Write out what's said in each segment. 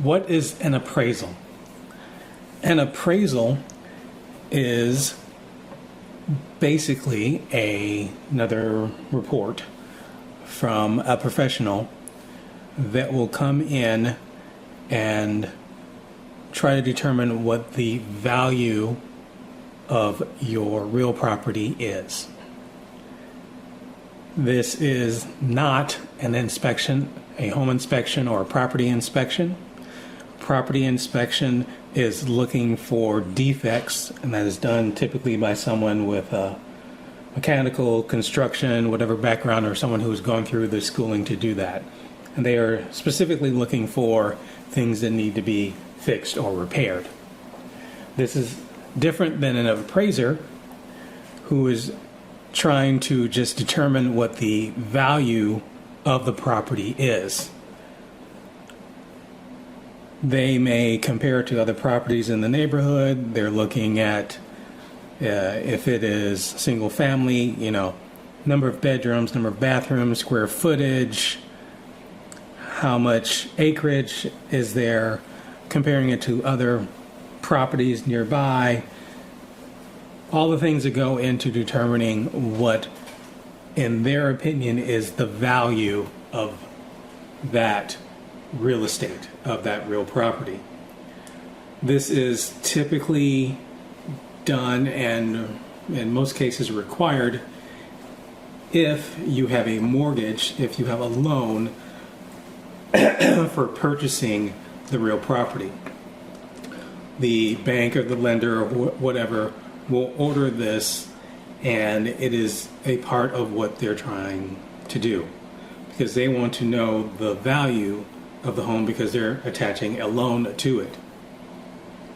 What is an appraisal? An appraisal is basically another report from a professional that will come in and try to determine what the value of your real property is. This is not an inspection, a home inspection or a property inspection. Property inspection is looking for defects, and that is done typically by someone with a mechanical, construction, whatever background, or someone who's gone through the schooling to do that. And they are specifically looking for things that need to be fixed or repaired. This is different than an appraiser who is trying to just determine what the value of the property is. They may compare it to other properties in the neighborhood. They're looking at if it is single family, number of bedrooms, number of bathrooms, square footage, how much acreage is there, comparing it to other properties nearby. All the things that go into determining what, in their opinion, is the value of that real estate, of that real property. This is typically done and in most cases required if you have a mortgage, if you have a loan for purchasing the real property. The bank or the lender or whatever will order this, and it is a part of what they're trying to do because they want to know the value of the home because they're attaching a loan to it,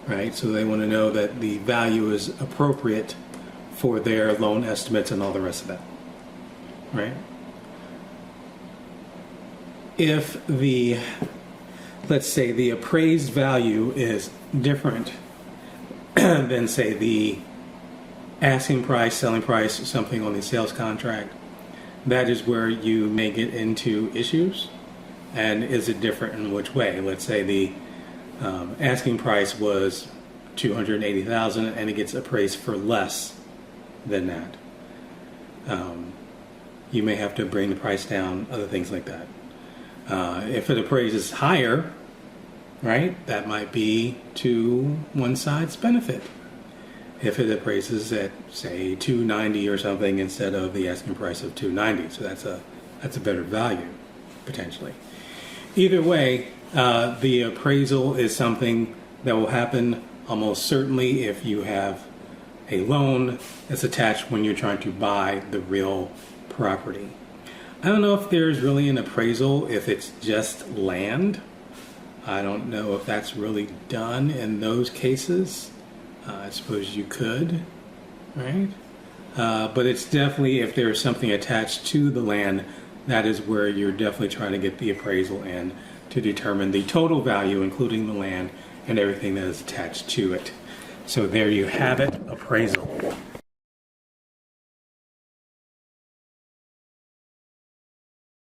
right? So they want to know that the value is appropriate for their loan estimates and all the rest of that, right? If let's say the appraised value is different than, say, the asking price, selling price, or something on the sales contract, that is where you may get into issues. And is it different in which way? Let's say the asking price was $280,000 and it gets appraised for less than that. You may have to bring the price down, other things like that. If it appraises higher, right, that might be to one side's benefit. If it appraises at, say, $290 or something instead of the asking price of $290, so that's a better value potentially. Either way, the appraisal is something that will happen almost certainly if you have a loan that's attached when you're trying to buy the real property. I don't know if there's really an appraisal if it's just land. I don't know if that's really done in those cases. I suppose you could, right? But it's definitely, if there's something attached to the land, that is where you're definitely trying to get the appraisal in to determine the total value, including the land and everything that is attached to it. So there you have it, appraisal.